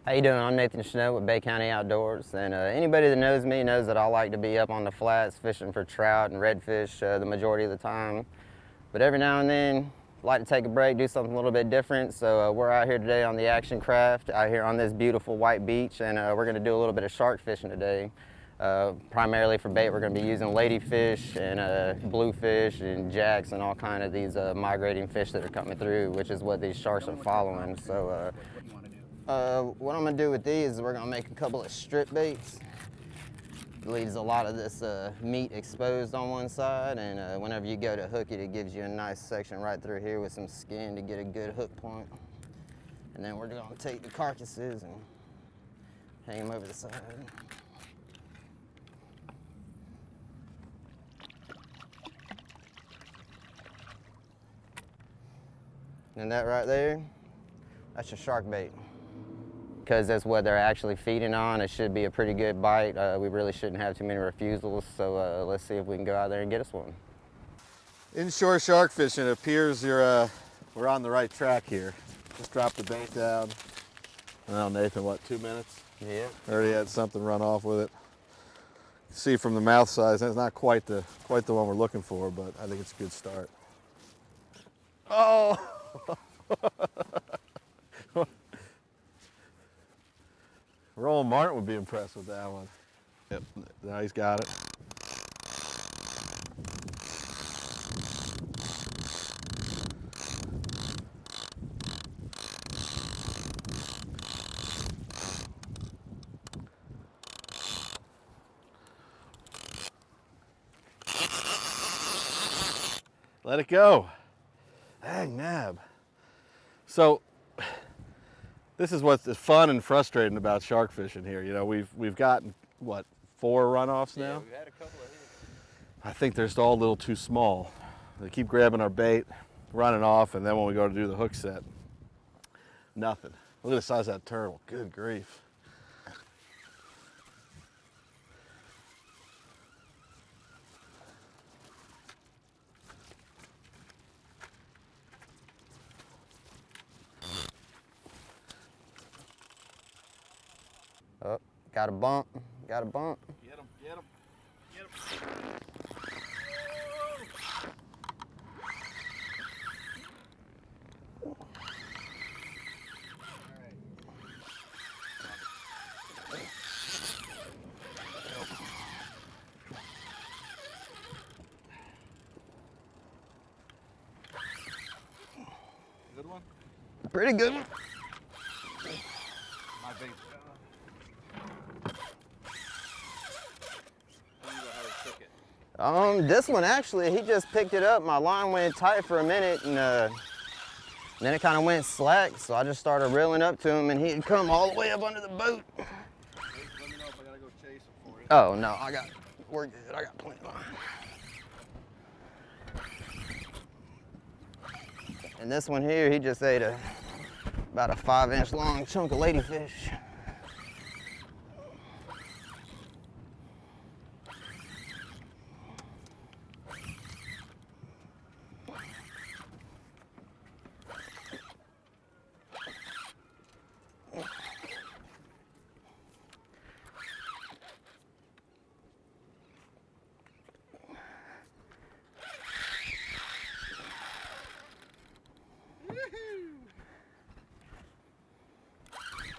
How you doing? I'm Nathan Snow with Bay County Outdoors, and anybody that knows me knows that I like to be up on the flats fishing for trout and redfish the majority of the time. But every now and then, I like to take a break, do something a little bit different. So we're out here today on the Action Craft, out here on this beautiful white beach, and we're going to do a little bit of shark fishing today. Primarily for bait, we're going to be using ladyfish and bluefish and jacks and all kind of these migrating fish that are coming through, which is what these sharks are following. So what I'm going to do with these is we're going to make a couple of strip baits. It leaves a lot of this meat exposed on one side, and whenever you go to hook it, it gives you a nice section right through here with some skin to get a good hook point. And then we're going to take the carcasses and hang them over the side. And that right there, that's your shark bait. Because that's what they're actually feeding on, it should be a pretty good bite. We really shouldn't have too many refusals, so let's see if we can go out there and get us one. Inshore shark fishing, it appears we're on the right track here. Just dropped the bait down. Well, Nathan, what, 2 minutes? Yeah. Already had something run off with it. See from the mouth size, it's not quite the one we're looking for, but I think it's a good start. Oh! Roland Martin would be impressed with that one. Yep, now he's got it. Let it go. Dang nab. So this is what's fun and frustrating about shark fishing here. You know, we've gotten what, 4 runoffs now? Yeah, we've had a couple of hits. I think they're just all a little too small. They keep grabbing our bait, running off, and then when we go to do the hook set, nothing. Look at the size of that turtle. Good grief. Oh, got a bump, got a bump. Get him, get him, get him. Good one? Pretty good one. My bait's This one actually, he just picked it up. My line went tight for a minute, and then it kind of went slack, so I just started reeling up to him, and he'd come all the way up under the boat. Let me know if I gotta go chase him for you. Oh, no, we're good. I got plenty of line. And this one here, he just ate about a 5-inch long chunk of ladyfish.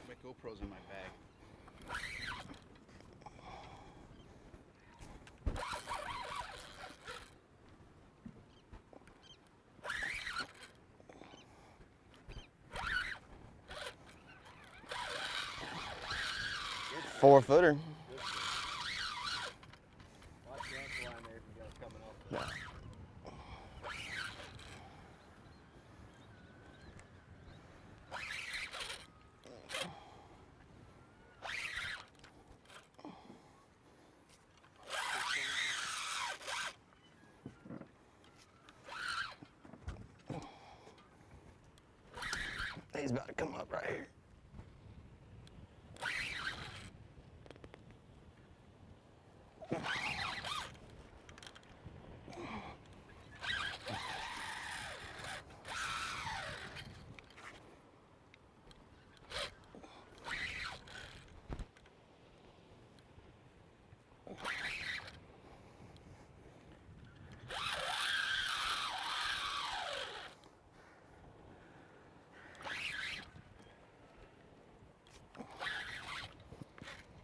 My GoPro's in my bag. Four-footer. Watch the ankle line there if you got it coming up. He's about to come up right here.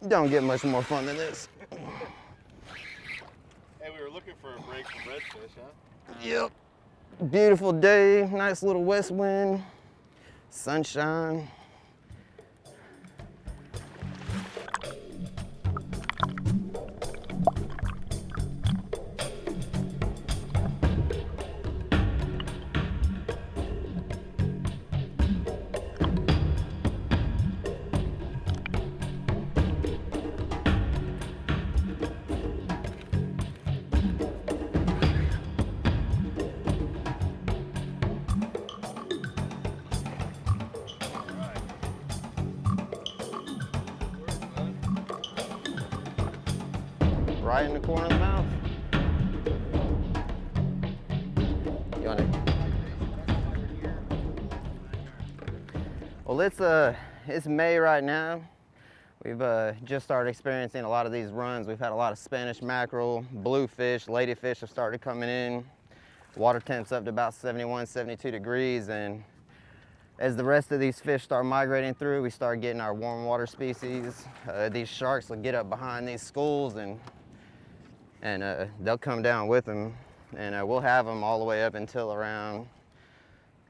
Don't get much more fun than this. Hey, we were looking for a break from redfish, huh? Yep. Beautiful day, nice little west wind, sunshine. Right in the corner of the mouth. You want it? Well, it's May right now. We've just started experiencing a lot of these runs. We've had a lot of Spanish mackerel, bluefish, ladyfish have started coming in. Water temp's up to about 71, 72 degrees, and as the rest of these fish start migrating through, we start getting our warm water species. These sharks will get up behind these schools and they'll come down with them, and we'll have them all the way up until around,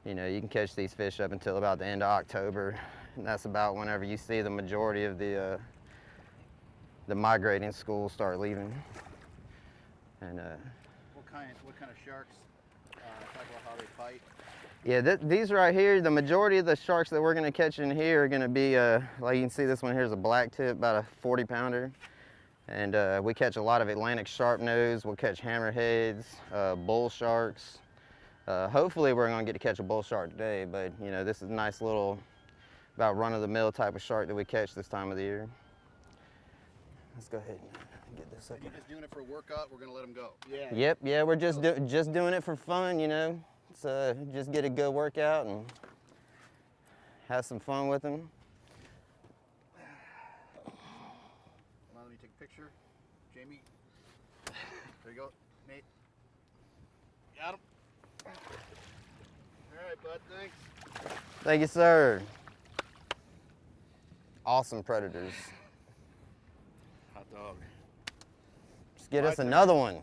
you know, you can catch these fish up until about the end of October, and that's about whenever you see the majority of the migrating schools start leaving. And what kind of sharks? Talk about how they fight. yeah, these right here, the majority of the sharks that we're going to catch in here are going to be, like you can see, this one here is a black tip, about a 40 pounder. And we catch a lot of Atlantic sharpnose. We'll catch hammerheads, bull sharks. Hopefully we're gonna get to catch a bull shark today, but you know, this is a nice little, about run-of-the-mill type of shark that we catch this time of the year. Let's go ahead and get this up. You're just doing it for a workout, we're gonna let them go. Yeah. Yep, yeah, we're just doing it for fun, you know. It's, just get a good workout and have some fun with them. Let me take a picture. Jamie. There you go, Nate. Got him. All right, bud, thanks. Thank you, sir. Awesome predators. Hot dog. Just get us another one.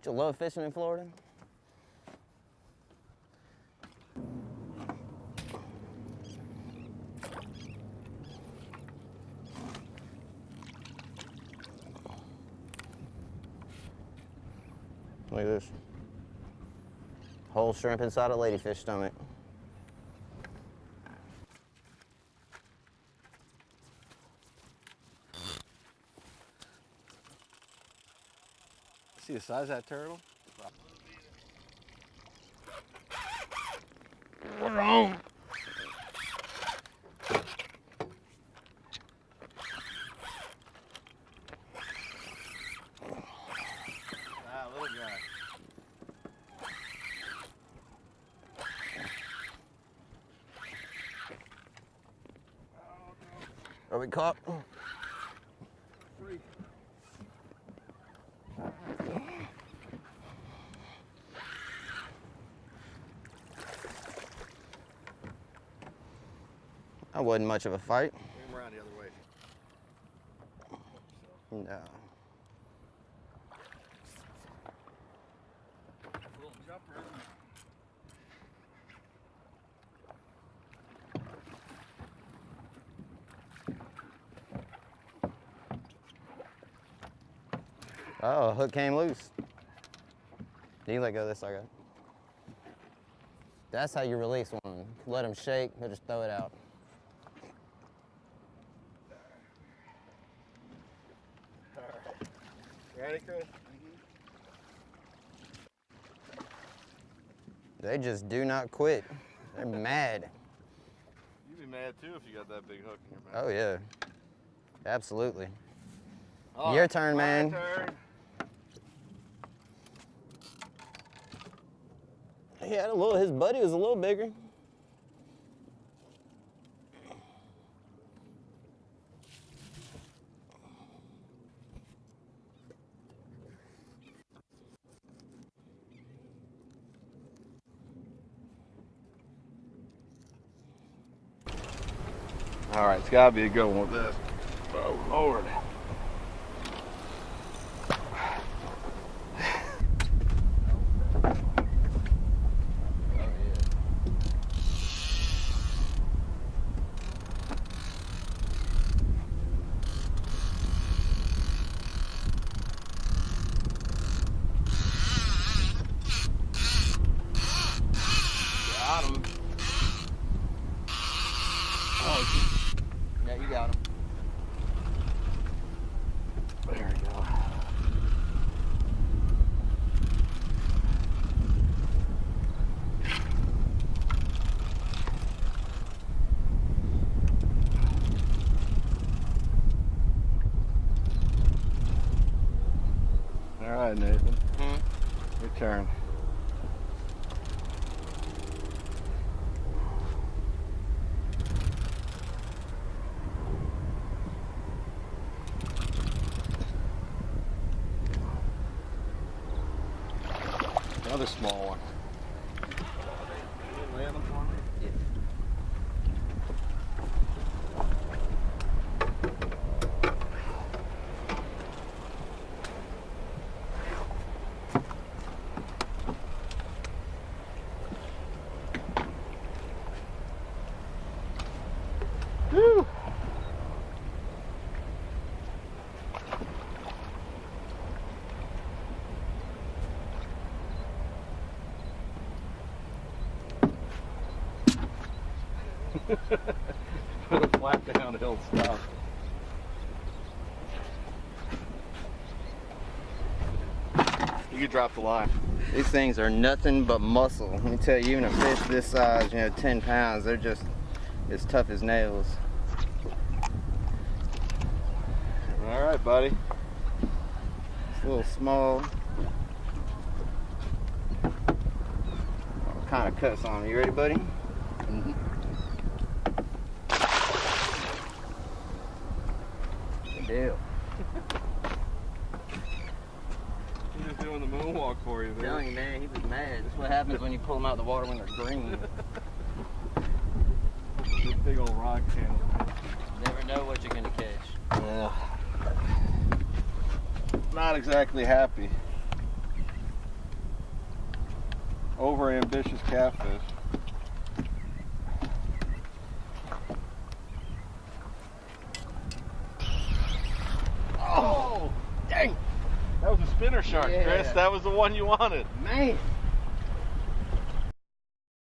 Do you love fishing in Florida? Look at this. Whole shrimp inside a ladyfish stomach. See the size of that turtle? We're on. Little guy. Are we caught? Free. That wasn't much of a fight. Bring him around the other way. No. Little jumper, isn't it? Oh, a hook came loose. You let go of this, I got. That's how you release one. Let them shake, or just throw it out. Ready, Chris? They just do not quit. They're mad. You'd be mad too if you got that big hook in your mouth. Oh yeah, absolutely. Oh, Your turn, my man. turn. He had a little. His buddy was a little bigger. All right, it's gotta be a good one with this. Oh, Lord. Got him. Oh, yeah, you got him. There we go. All right, Nathan. Your turn. Another small one. Land them for me? Yeah. Woo! Put a flat downhill stop. You could drop the line. These things are nothing but muscle. Let me tell you, even a fish this size, 10 pounds, they're just as tough as nails. All right, buddy. It's a little small. Kind of cuts on. You ready, buddy? Mm-hmm. Good deal. He was doing the moonwalk for you, I'm telling you, man, he was mad. That's what happens when you pull them out of the water when they're green. This big old rock channel. Never know what you're gonna catch. Yeah. Not exactly happy. Over ambitious catfish. Oh, dang! That was a spinner shark, Yeah. Chris. That was the one you wanted. Man!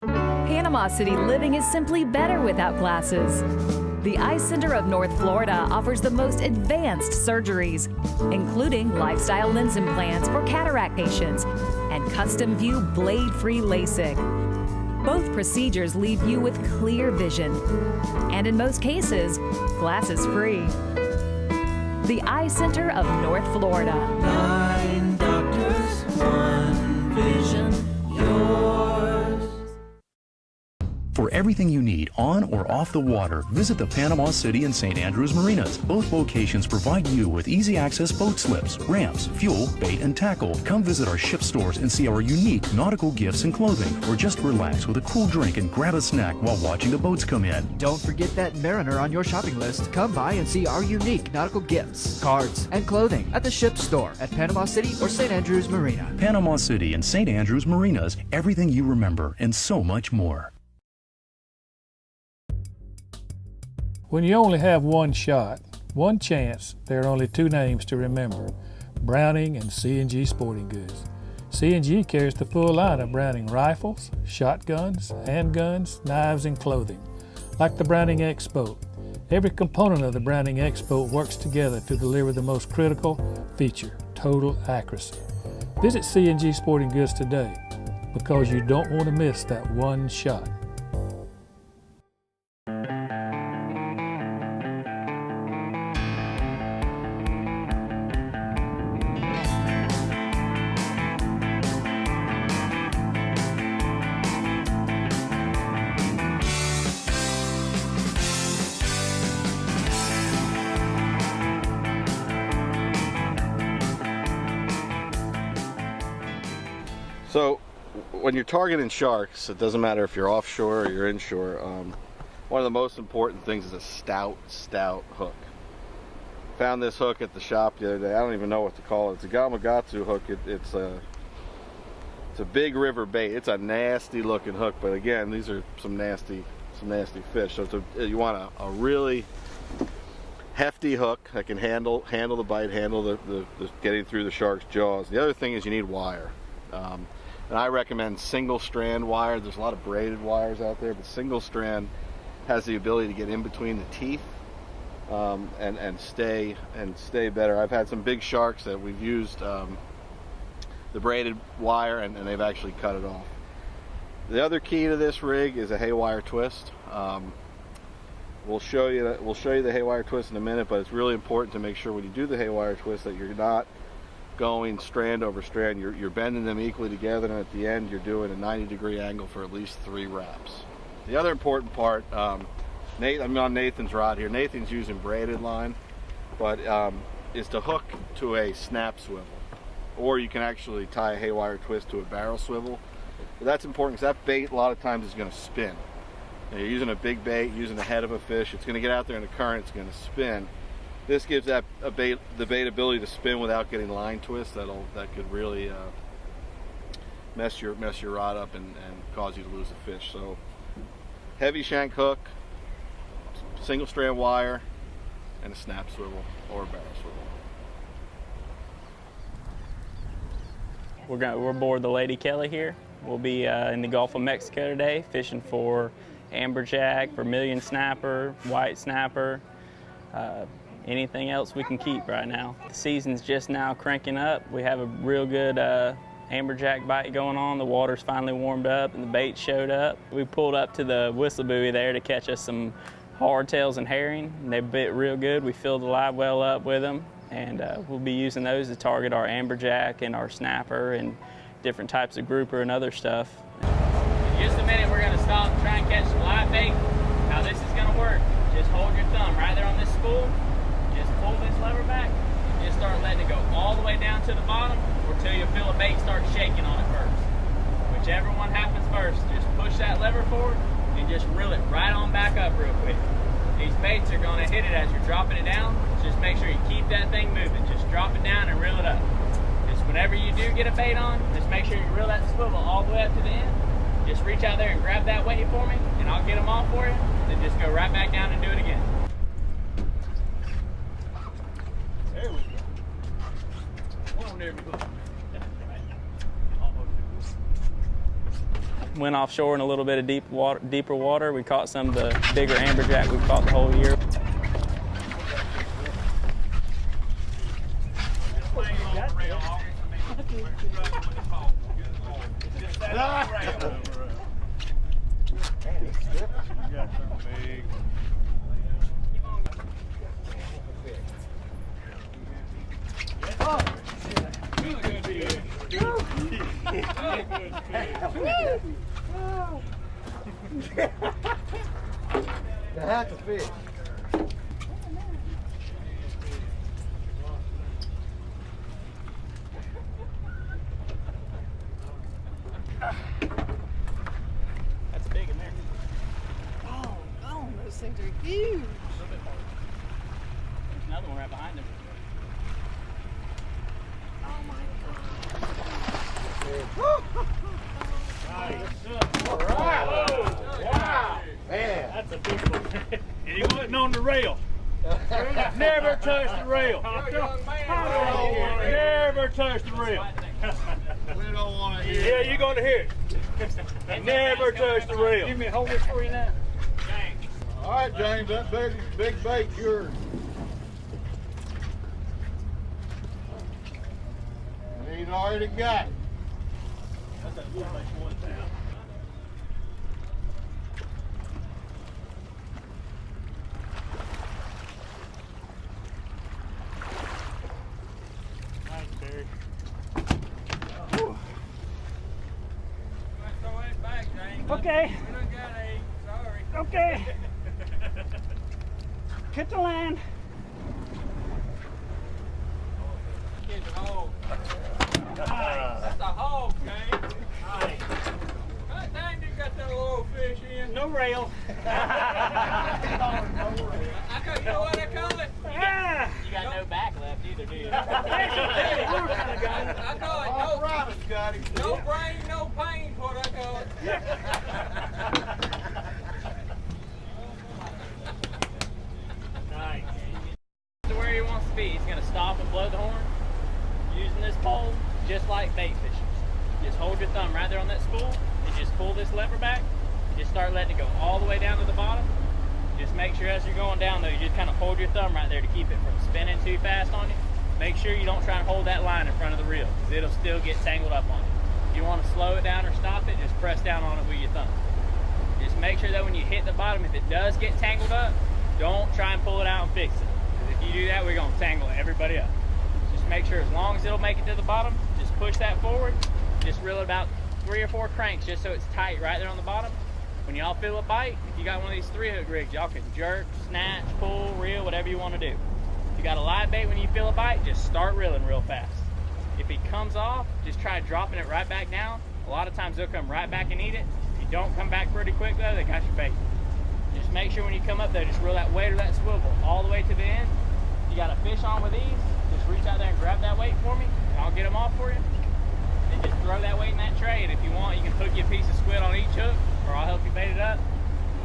Panama City living is simply better without glasses. The Eye Center of North Florida offers the most advanced surgeries, including lifestyle lens implants for cataract patients and custom view blade-free LASIK. Both procedures leave you with clear vision, and in most cases, glasses-free. The Eye Center of North Florida. 9 doctors, 1 vision, yours. For everything you need on or off the water, visit the Panama City and St. Andrews Marinas. Both locations provide you with easy access boat slips, ramps, fuel, bait, and tackle. Come visit our ship stores and see our unique nautical gifts and clothing, or just relax with a cool drink and grab a snack while watching the boats come in. Don't forget that mariner on your shopping list. Come by and see our unique nautical gifts, cards, and clothing at the ship store at Panama City or St. Andrews Marina. Panama City and St. Andrews Marinas, everything you remember and so much more. When you only have one shot, one chance, there are only 2 names to remember: Browning and C&G Sporting Goods. C&G carries the full line of Browning rifles, shotguns, handguns, knives, and clothing. Like the Browning X-Boat, every component of the Browning X-Boat works together to deliver the most critical feature: total accuracy. Visit C&G Sporting Goods today, because you don't want to miss that one shot. So, when you're targeting sharks, it doesn't matter if you're offshore or you're inshore. One of the most important things is a stout hook. Found this hook at the shop the other day. I don't even know what to call it. It's a Gamakatsu hook. It's a big river bait. It's a nasty looking hook, but again, these are some nasty fish. So you want a really hefty hook that can handle the bite, handle the getting through the shark's jaws. The other thing is you need wire, and I recommend single strand wire. There's a lot of braided wires out there, but single strand has the ability to get in between the teeth and stay better. I've had some big sharks that we've used the braided wire and they've actually cut it off. The other key to this rig is a haywire twist. We'll show you the haywire twist in a minute, but it's really important to make sure when you do the haywire twist that you're not going strand over strand. You're bending them equally together, and at the end you're doing a 90-degree angle for at least 3 wraps. The other important part, I'm on Nathan's rod here. Nathan's using braided line, but is to hook to a snap swivel, or you can actually tie a haywire twist to a barrel swivel. But that's important because that bait a lot of times is going to spin. You're using a big bait, using the head of a fish. It's going to get out there in the current. It's going to spin. This gives the bait ability to spin without getting line twist. That could really mess your rod up and cause you to lose a fish. So heavy shank hook, single strand wire, and a snap swivel or a barrel swivel. We're aboard the Lady Kelly here. We'll be in the Gulf of Mexico today, fishing for amberjack, vermilion snapper, white snapper, anything else we can keep right now. The season's just now cranking up. We have a real good amberjack bite going on. The water's finally warmed up and the bait showed up. We pulled up to the whistle buoy there to catch us some hardtails and herring. They bit real good. We filled the live well up with them, and we'll be using those to target our amberjack and our snapper and different types of grouper and other stuff. In just a minute, we're going to stop and try and catch some live bait. How this is going to work, just hold your thumb right there on this spool, just pull this lever back, and just start letting it go all the way down to the bottom until you feel a bait start shaking on it first. Whichever one happens first, just push that lever forward and just reel it right on back up real quick. These baits are going to hit it as you're dropping it down. Just make sure you keep that thing moving. Just drop it down and reel it up. Just whenever you do get a bait on, just make sure you reel that swivel all the way up to the end. Just reach out there and grab that weight for me, and I'll get them off for you. Then just go right back down and do it again. There we go. One on every hook. Went offshore in a little bit of deeper water. We caught some of the bigger amberjack we've caught the whole year. That's a fish. That's big in there. Oh, those things are huge. There's another one right behind him. Oh my All right. Wow. Man. That's a big one. And he wasn't on the rail. Never touched the rail. Never touched the rail. We don't want to hear. Yeah, you're going to hear it. Never touched the rail. Give me a hold this for you now. Thanks. All right, James, that big bait's yours. And he's already got it. That's a good like 1,000. Nice, Barry. Okay. Okay. Hit the line. Catch a hog. Nice. That's a hog, James. Nice. God dang, you got that little fish in. no rail. You know what I call it? You got no back left either, do you? I call it no brain, no pain, what I call it. Nice. To where he wants to be. He's going to stop and blow the horn using this pole, just like bait fishing. Just hold your thumb right there on that spool and just pull this lever back. Just start letting it go all the way down to the bottom. Just make sure as you're going down though, you just kind of hold your thumb right there to keep it from spinning too fast on you. Make sure you don't try and hold that line in front of the reel, because it'll still get tangled up on you. If you want to slow it down or stop it, just press down on it with your thumb. Just make sure that when you hit the bottom, if it does get tangled up, don't try and pull it out and fix it. Because if you do that, we're going to tangle everybody up. Just make sure as long as it'll make it to the bottom, just push that forward. Just reel it about 3 or 4 cranks just so it's tight right there on the bottom. When y'all feel a bite, if you got one of these 3-hook rigs, y'all can jerk, snatch, pull, reel, whatever you want to do. If you got a live bait, when you feel a bite, just start reeling real fast. If he comes off, just try dropping it right back down. A lot of times they'll come right back and eat it. If you don't come back pretty quick though, they got your bait. Just make sure when you come up there, just reel that weight or that swivel all the way to the end. If you got a fish on with these, just reach out there and grab that weight for me, and I'll get them off for you. And just throw that weight in that tray, and if you want, you can hook you a piece of squid on each hook, or I'll help you bait it up.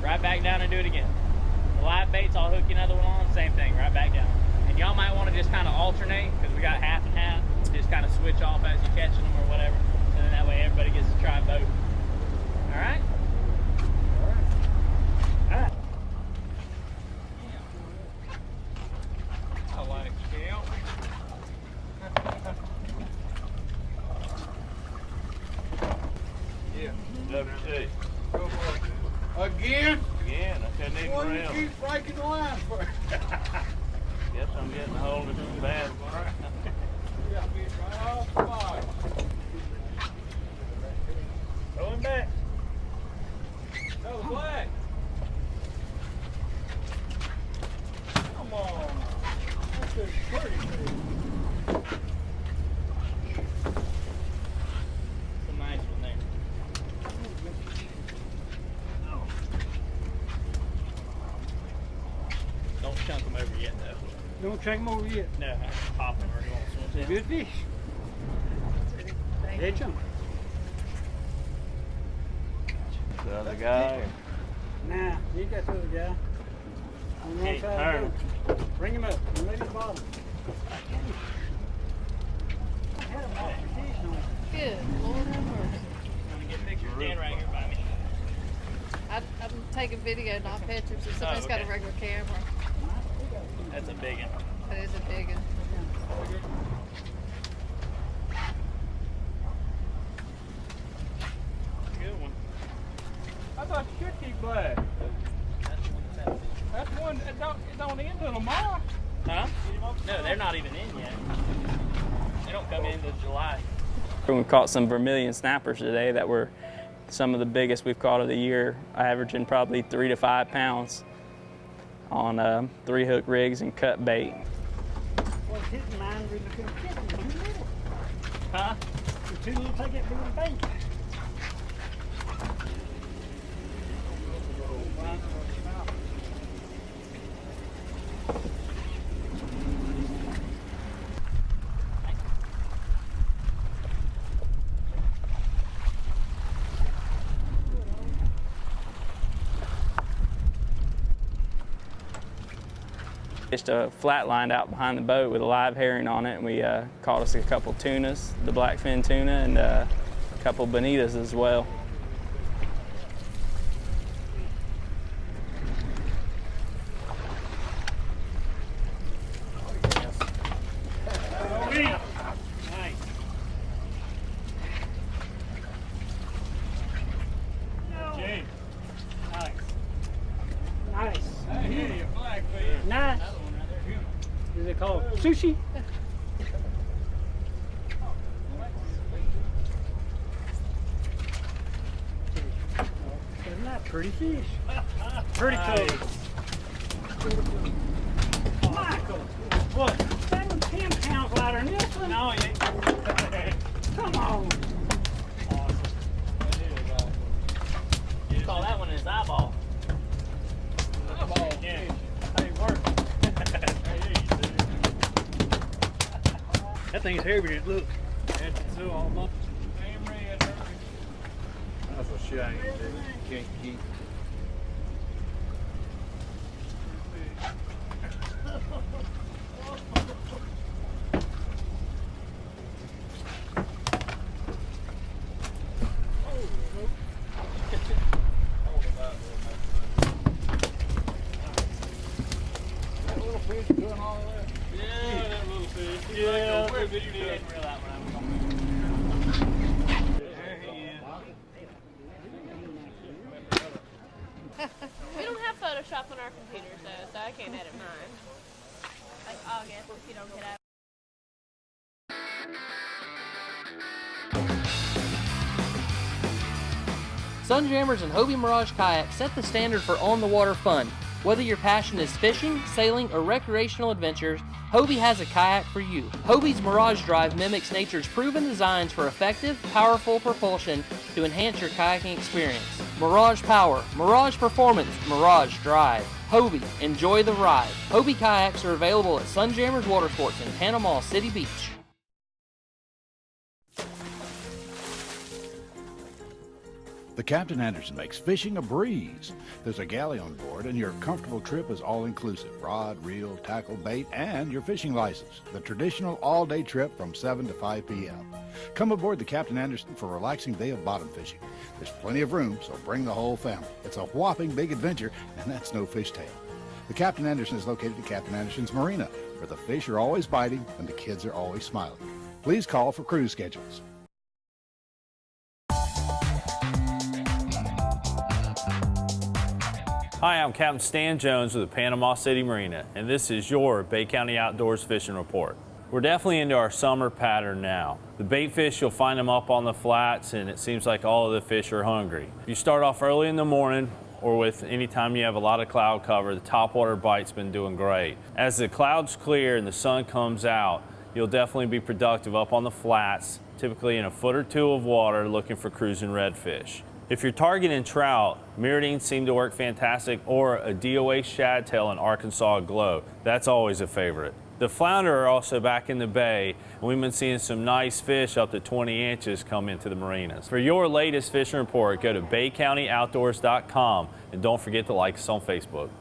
Right back down and do it again. The live baits, I'll hook you another one on, same thing, right back down. And y'all might want to just kind of alternate, because we got half and half. Just kind of switch off as you're catching them or whatever. And then that way everybody gets to try both. All right? All right. All right. I like scale. Yeah. WT. Go for it. Again? Again. I couldn't even Why do you reel. keep breaking the line for? Guess I'm getting a hold of some bad. Yeah, fish right off the bottom. Throw him back. Another flag. Come on. That's a pretty fish. It's a nice one there. Don't chunk them over yet, though. Don't chunk them over yet? No, I can pop them or you won't swim down. Good fish. Head chunk. The other guy. Nah, you got the other guy. On one Can't side turn of the boat. Bring him up. And lay the bottom. Good Lord have mercy. I'm gonna get pictures. Stand right here by me. I'm taking video, not pictures. So somebody's got a okay. regular camera. That's a big one. That is a big one. Good one. I thought you could keep black. That's one that don't end till tomorrow. Huh? No, they're not even in yet. They don't come in until July. We caught some vermilion snappers today that were some of the biggest we've caught of the year, averaging probably 3 to 5 pounds on 3-hook rigs and cut bait. Well, hitting mine really couldn't catch them. Too little. Huh? They're too little to take that big of a bait. Just flatlined out behind the boat with a live herring on it, and we caught us a couple tunas, the blackfin tuna, and a couple bonitas as well. Nice. Is it called sushi? Isn't that pretty fish? Pretty cool. Michael, what? That one's 10 pounds lighter than this one. No, it ain't. Come on. You call that one his eyeball. thing's heavy to look. That's so almost. That's a shame. Can't keep. We don't have Photoshop on our computers though, so I can't edit mine. Like August, if you don't get out. Sunjammers and Hobie Mirage kayaks set the standard for on-the-water fun. Whether your passion is fishing, sailing, or recreational adventures, Hobie has a kayak for you. Hobie's Mirage Drive mimics nature's proven designs for effective, powerful propulsion to enhance your kayaking experience. Mirage Power, Mirage Performance, Mirage Drive. Hobie, enjoy the ride. Hobie kayaks are available at Sunjammers Water Sports in Panama City Beach. The Captain Anderson makes fishing a breeze. There's a galley on board, and your comfortable trip is all-inclusive. Rod, reel, tackle, bait, and your fishing license. The traditional all-day trip from 7 to 5 p.m. Come aboard the Captain Anderson for a relaxing day of bottom fishing. There's plenty of room, so bring the whole family. It's a whopping big adventure, and that's no fishtail. The Captain Anderson is located at Captain Anderson's Marina, where the fish are always biting and the kids are always smiling. Please call for cruise schedules. Hi, I'm Captain Stan Jones with the Panama City Marina, and this is your Bay County Outdoors Fishing Report. We're definitely into our summer pattern now. The bait fish, you'll find them up on the flats, and it seems like all of the fish are hungry. You start off early in the morning, or with any time you have a lot of cloud cover, the topwater bite's been doing great. As the clouds clear and the sun comes out, you'll definitely be productive up on the flats, typically in a foot or two of water, looking for cruising redfish. If you're targeting trout, Myrdines seem to work fantastic, or a DOA shadtail in Arkansas Glow. That's always a favorite. The flounder are also back in the bay, and we've been seeing some nice fish up to 20 inches come into the marinas. For your latest fishing report, go to BayCountyOutdoors.com, and don't forget to like us on Facebook.